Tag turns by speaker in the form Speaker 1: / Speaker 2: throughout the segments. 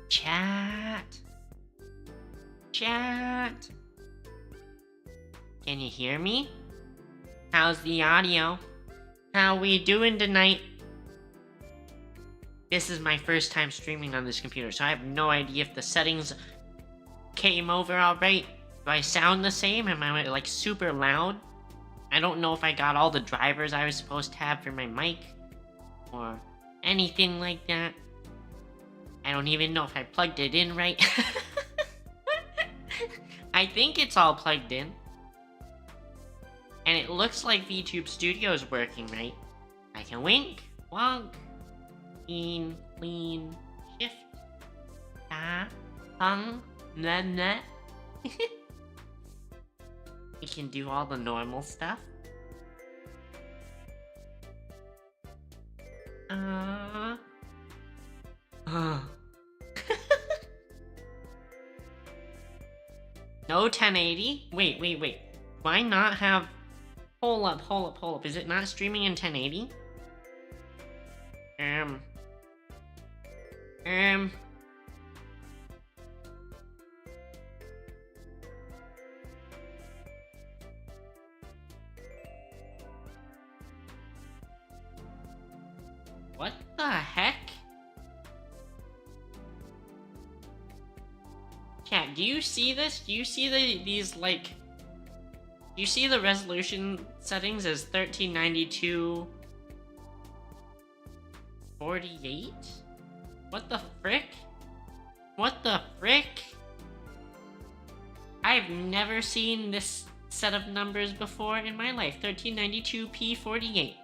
Speaker 1: Chat. Chat. Can you hear me? How's the audio? How we doing tonight? This is my first time streaming on this computer, so I have no idea if the settings came over alright. Do I sound the same? Am I like super loud? I don't know if I got all the drivers I was supposed to have for my mic or anything like that. I don't even know if I plugged it in right. I think it's all plugged in. And it looks like VTube Studio is working right. I can wink, wonk, lean, shift, tongue, nah. We can do all the normal stuff. No 1080? Wait. Do I not have... Hold up. Is it not streaming in 1080? What the heck? Chat, do you see this? Do you see these like... Do you see the resolution settings as 1392... 48? What the frick? What the frick? I've never seen this set of numbers before in my life. 1392p48.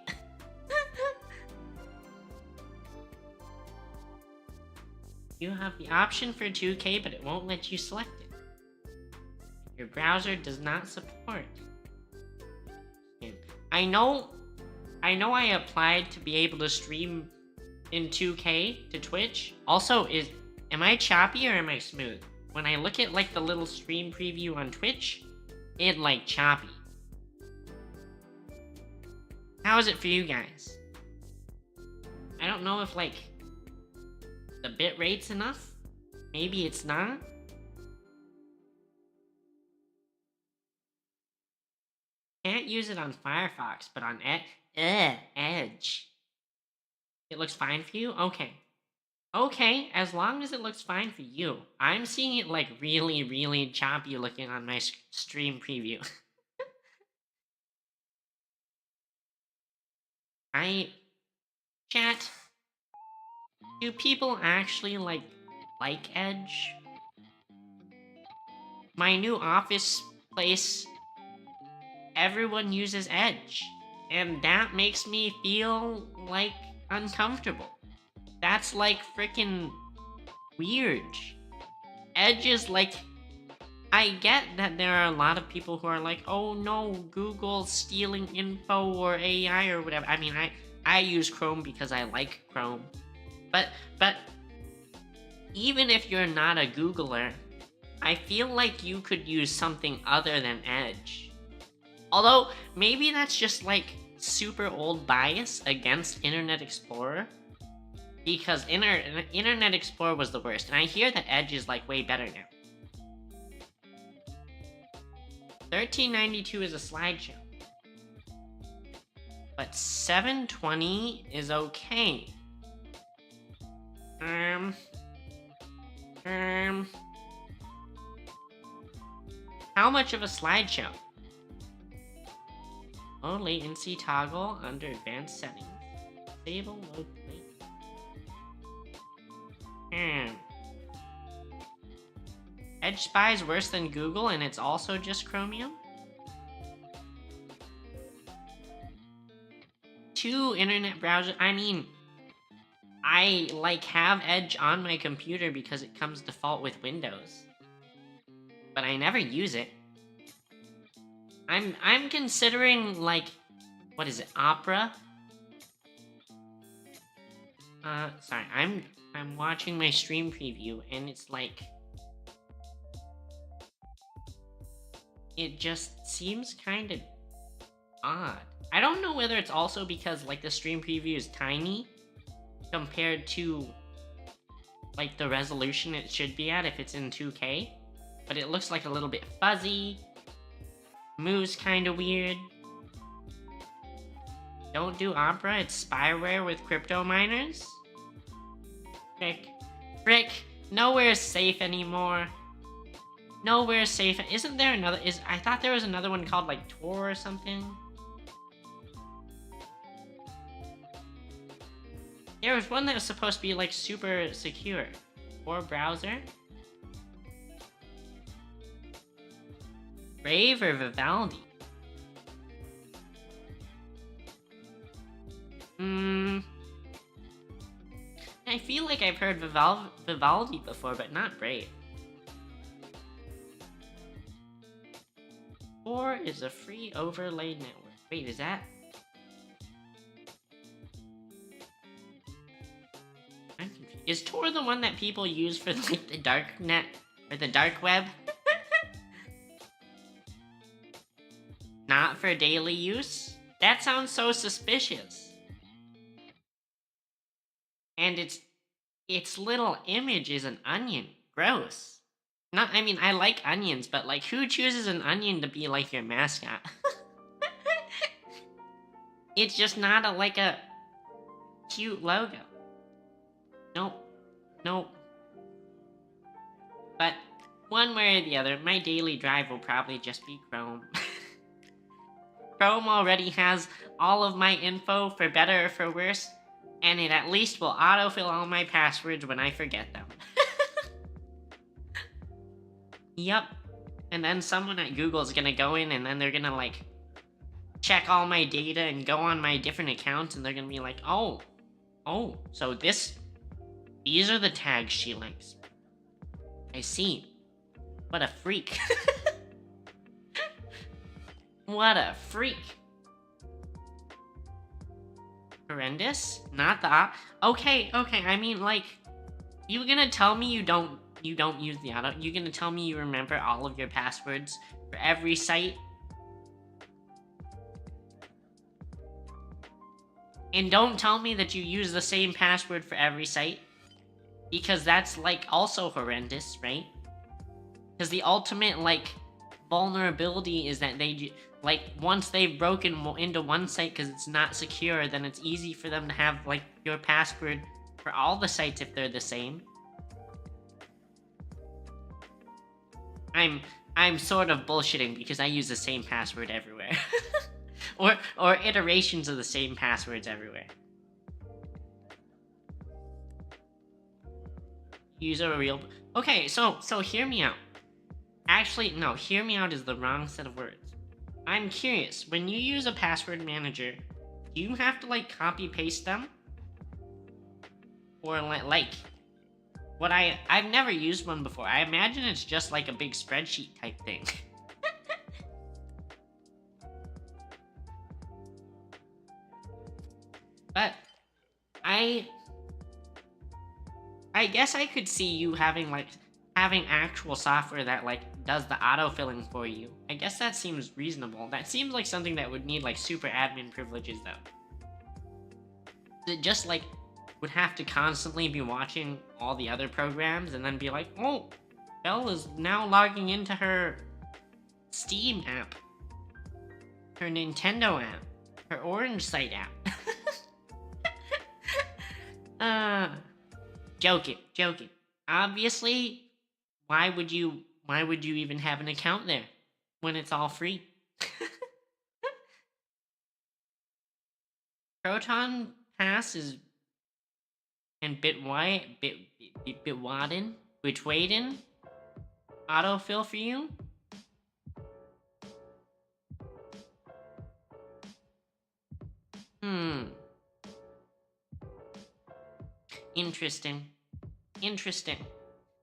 Speaker 1: You have the option for 2K, but it won't let you select it. Your browser does not support. I know I applied to be able to stream in 2K to Twitch. Also, am I choppy or am I smooth? When I look at like the little stream preview on Twitch, it like choppy. How is it for you guys? I don't know if like the bit rate's enough. Maybe it's not. Can't use it on Firefox, but on Edge. It looks fine for you? Okay. Okay, as long as it looks fine for you. I'm seeing it like really, really choppy looking on my stream preview. Chat, do people actually like Edge? My new office place, everyone uses Edge, and that makes me feel like uncomfortable. That's like freaking weird. Edge is like, I get that there are a lot of people who are like, oh no, Google's stealing info or AI or whatever. I mean, I use Chrome because I like Chrome. But even if you're not a Googler, I feel like you could use something other than Edge. Although, maybe that's just like super old bias against Internet Explorer. Because Internet Explorer was the worst, and I hear that Edge is like way better now. 1392 is a slideshow. But 720 is okay. How much of a slideshow? Low latency toggle under advanced settings. Disable low latency. Edge Spy is worse than Google, and it's also just Chromium? 2 internet browsers. I mean, I like have Edge on my computer because it comes default with Windows, but I never use it. I'm considering like, what is it, Opera? Sorry, I'm watching my stream preview and it's like, it just seems kind of odd. I don't know whether it's also because like the stream preview is tiny compared to like the resolution it should be at if it's in 2K, but it looks like a little bit fuzzy, moves kind of weird. Don't do Opera, it's spyware with crypto miners. Frick, nowhere's safe anymore. Nowhere's safe. Isn't there another? I thought there was another one called like Tor or something. There was one that was supposed to be like super secure. Tor browser. Brave or Vivaldi? I feel like I've heard Vivaldi before, but not Brave. Tor is a free overlay network. Wait, is that? I'm confused. Is Tor the one that people use for like the dark net or the dark web? Not for daily use? That sounds so suspicious. And its little image is an onion. Gross. I mean, I like onions, but like, who chooses an onion to be like your mascot? It's just not like a cute logo. Nope. Nope. But one way or the other, my daily drive will probably just be Chrome. Chrome already has all of my info for better or for worse, and it at least will autofill all my passwords when I forget them. Yep. And then someone at Google is gonna go in and then they're gonna like check all my data and go on my different accounts and they're gonna be like, oh, so these are the tags she likes. I see. What a freak. What a freak. Horrendous? Not the okay, I mean like you gonna tell me you don't use the auto? You gonna tell me you remember all of your passwords for every site? And don't tell me that you use the same password for every site, because that's like also horrendous, right? Because the ultimate like vulnerability is that they like once they've broken into one site because it's not secure, then it's easy for them to have like your password for all the sites if they're the same. I'm sort of bullshitting because I use the same password everywhere. or iterations of the same passwords everywhere. Use a real... Okay, so hear me out. Actually, no, hear me out is the wrong set of words. I'm curious, when you use a password manager, do you have to like copy paste them? Or like what I've never used one before. I imagine it's just like a big spreadsheet type thing. But I guess I could see you having actual software that like does the autofilling for you. I guess that seems reasonable. That seems like something that would need like super admin privileges though. It just like would have to constantly be watching all the other programs and then be like, oh, Belle is now logging into her Steam app, her Nintendo app, her Orange Site app. Joking. Obviously, why would you even have an account there when it's all free? Proton Pass is and Bitwarden autofill for you? Interesting.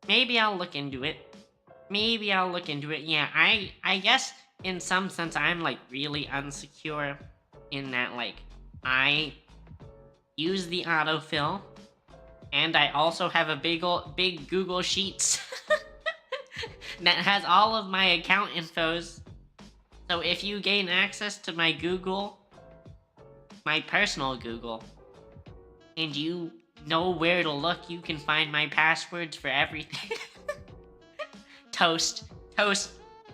Speaker 1: Maybe I'll look into it. Yeah, I guess in some sense I'm like really unsecure in that like I use the autofill and I also have a big Google Sheets that has all of my account infos. So if you gain access to my Google, my personal Google, and you know where to look, you can find my passwords for everything. Toast.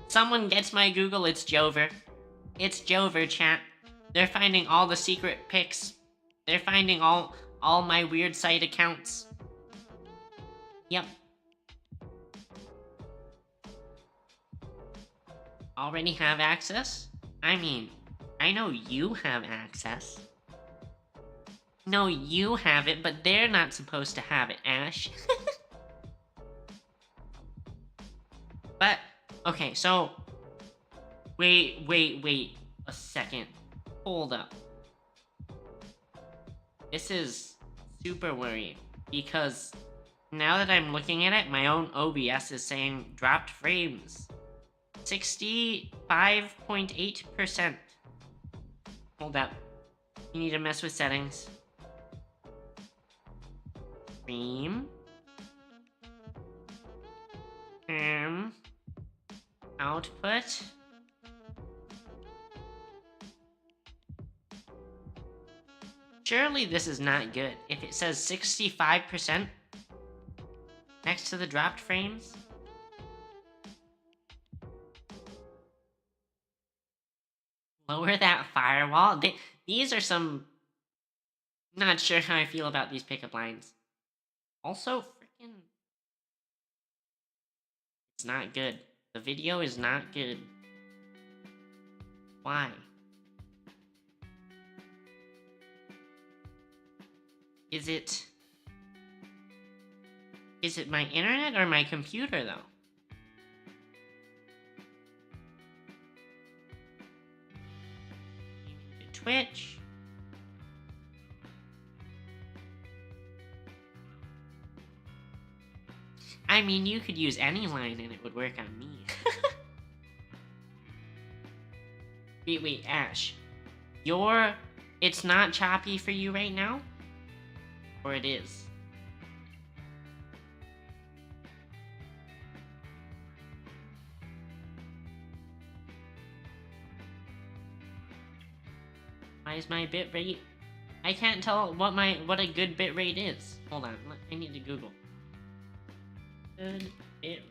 Speaker 1: Someone gets my Google, it's Jover. It's Jover, chat. They're finding all the secret pics. They're finding all my weird site accounts. Yep. Already have access? I mean, I know you have access. No, you have it, but they're not supposed to have it, Ash. But, okay, so... Wait a second. Hold up. This is super worrying, because now that I'm looking at it, my own OBS is saying dropped frames. 65.8%. Hold up. You need to mess with settings. Stream. Output. Surely this is not good. If it says 65% next to the dropped frames. Lower that firewall. These are some Not sure how I feel about these pickup lines. Also, freaking... It's not good. The video is not good. Why? Is it my internet or my computer, though? Twitch. I mean, you could use any line and it would work on me. Wait, Ash. It's not choppy for you right now? Or it is? Why is my bitrate? I can't tell what a good bitrate is. Hold on, I need to Google. Good bitrate.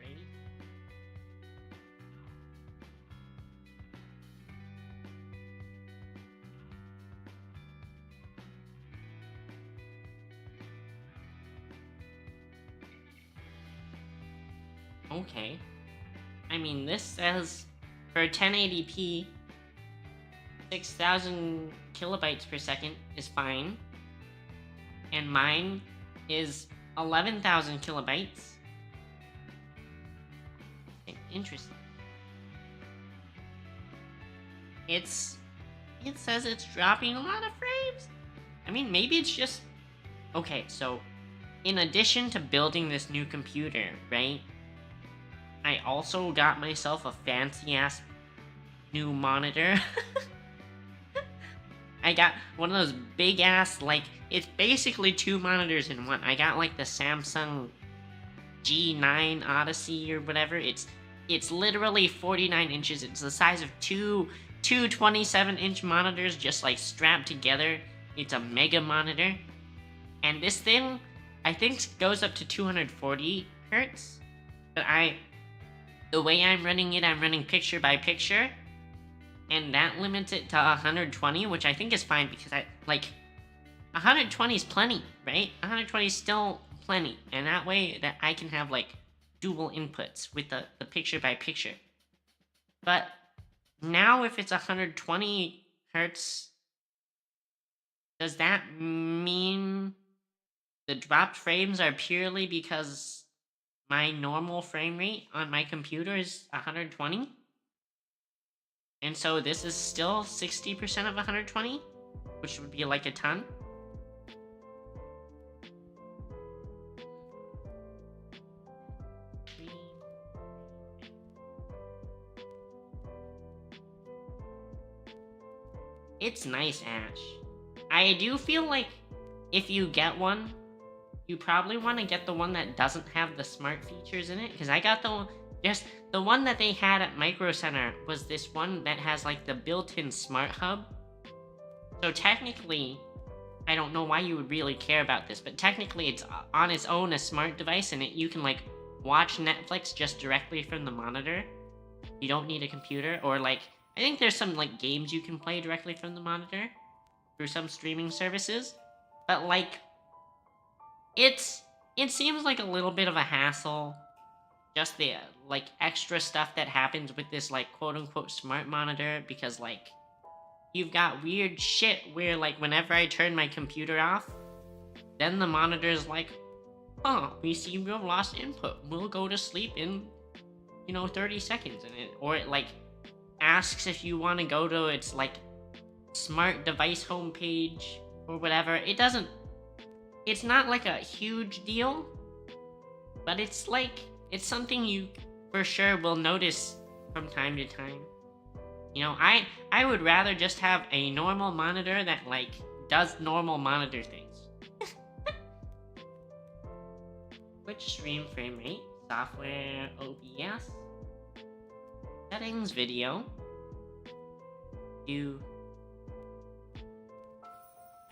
Speaker 1: Okay. I mean, this says for 1080p, 6,000 kilobytes per second is fine. And mine is 11,000 kilobytes. Interesting. It says it's dropping a lot of frames. I mean, maybe it's just... Okay, so in addition to building this new computer, right? I also got myself a fancy-ass new monitor. I got one of those big-ass, like, it's basically 2 monitors in one. I got, like, the Samsung G9 Odyssey or whatever. It's literally 49 inches. It's the size of two 27-inch monitors just, like, strapped together. It's a mega monitor. And this thing, I think, goes up to 240 hertz. But the way I'm running it, I'm running picture by picture. And that limits it to 120, which I think is fine because 120 is plenty, right? 120 is still plenty. And that way that I can have, like, dual inputs with the picture by picture. But now if it's 120 hertz, does that mean the dropped frames are purely because my normal frame rate on my computer is 120? And so this is still 60% of 120, which would be like a ton. It's nice, Ash. I do feel like if you get one, you probably want to get the one that doesn't have the smart features in it, because I got the one that they had at Micro Center was this one that has, like, the built-in smart hub. So technically, I don't know why you would really care about this, but technically it's on its own a smart device, and you can, like, watch Netflix just directly from the monitor. You don't need a computer, or, like, I think there's some, like, games you can play directly from the monitor through some streaming services. But, like, it seems like a little bit of a hassle. Just the, like, extra stuff that happens with this, like, quote-unquote smart monitor, because, like, you've got weird shit where, like, whenever I turn my computer off, then the monitor's like, we seem to have lost input. We'll go to sleep in, 30 seconds. Or it, like, asks if you want to go to its, like, smart device homepage or whatever. It's not, like, a huge deal, but it's, like, it's something you for sure will notice from time to time. I would rather just have a normal monitor that, like, does normal monitor things. Twitch stream frame rate, software, OBS, settings, video, do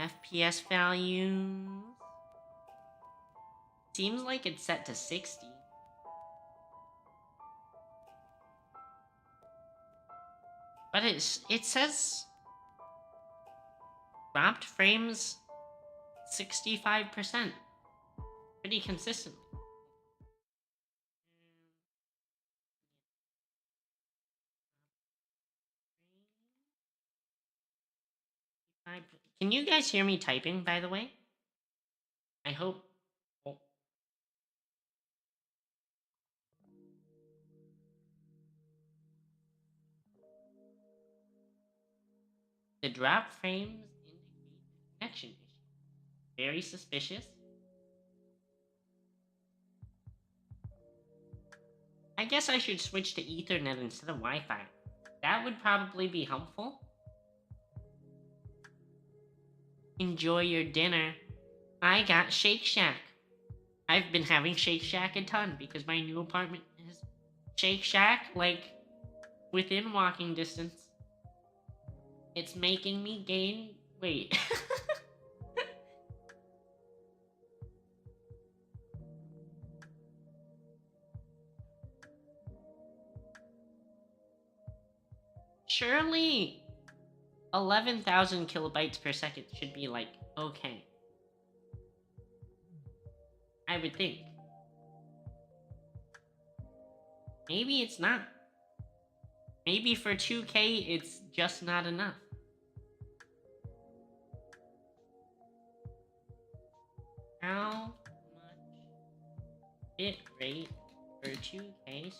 Speaker 1: FPS values. Seems like it's set to 60. But it says dropped frames 65%. Pretty consistently. Can you guys hear me typing, by the way? I hope. Oh. The drop frames indicate connection issue. Very suspicious. I guess I should switch to Ethernet instead of Wi-Fi. That would probably be helpful. Enjoy your dinner. I got Shake Shack. I've been having Shake Shack a ton because my new apartment has Shake Shack, like, within walking distance. It's making me gain weight. Surely 11,000 kilobytes per second should be, like, okay. I would think. Maybe it's not. Maybe for 2K it's just not enough. How much bit rate for 2K stream?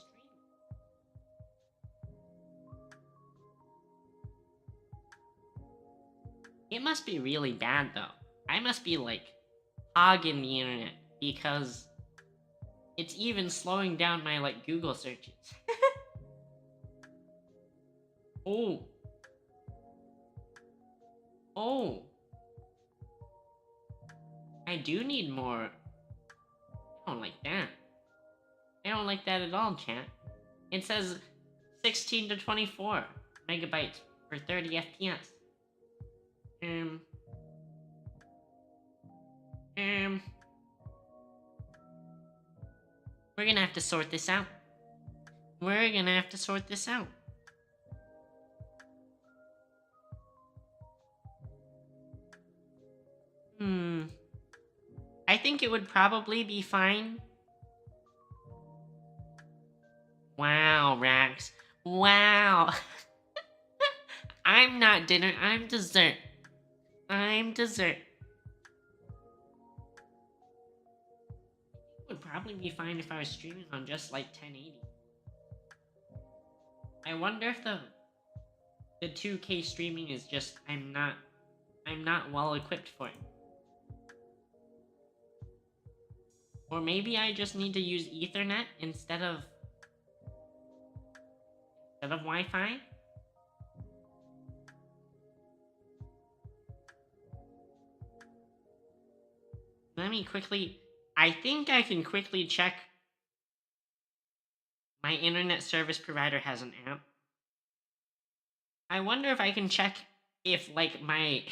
Speaker 1: It must be really bad though. I must be like hogging the internet because it's even slowing down my like Google searches. Oh. Oh. I do need more. I don't like that. I don't like that at all, chat. It says 16 to 24 megabytes for 30 FPS. We're gonna have to sort this out. We're gonna have to sort this out. I think it would probably be fine. Wow, Rax. Wow. I'm not dinner, I'm dessert. I'm dessert. It would probably be fine if I was streaming on just like 1080. I wonder if the 2K streaming is just I'm not well equipped for it. Or maybe I just need to use Ethernet instead of Wi-Fi. Let me quickly... I think I can quickly check. My internet service provider has an app. I wonder if I can check if, like, my...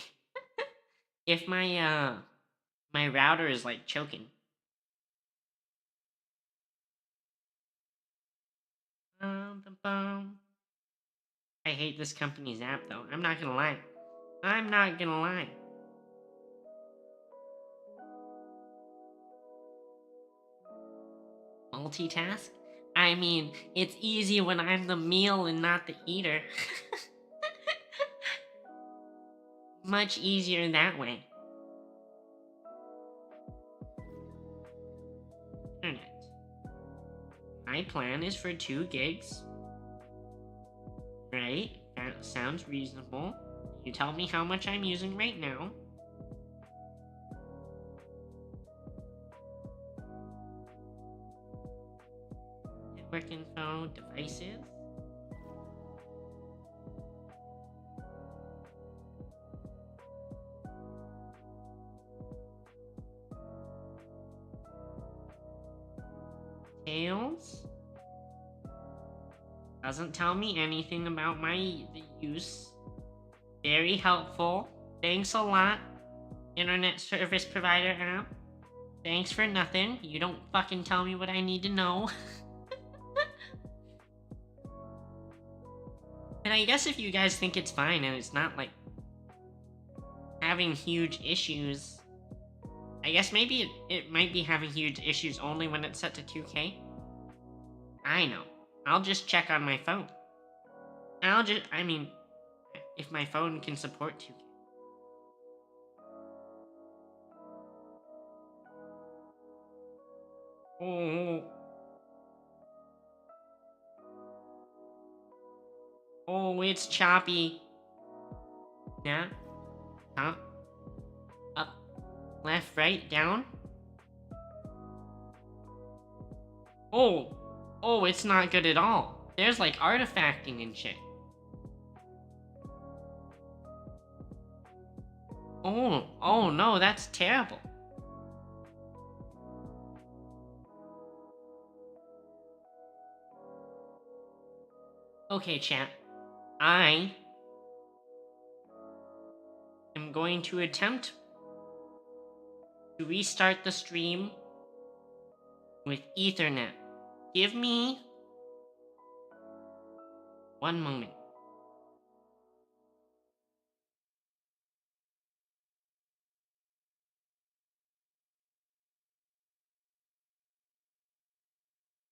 Speaker 1: if my, my router is, like, choking. I hate this company's app, though. I'm not gonna lie. I'm not gonna lie. Multitask? I mean, it's easy when I'm the meal and not the eater. Much easier that way. Internet. My plan is for 2 gigs. Right? That sounds reasonable. You tell me how much I'm using right now. Network info, devices. Details. Doesn't tell me anything about the use. Very helpful. Thanks a lot, internet service provider app. Thanks for nothing. You don't fucking tell me what I need to know. And I guess if you guys think it's fine and it's not like having huge issues, I guess maybe it might be having huge issues only when it's set to 2K. I know. I'll just check on my phone. I mean, if my phone can support 2K. Oh, oh, it's choppy. Yeah, top, up, left, right, down. Oh, oh, it's not good at all. There's like artifacting and shit. Oh, oh no, that's terrible. Okay, chat. I am going to attempt to restart the stream with Ethernet. Give me 1 moment.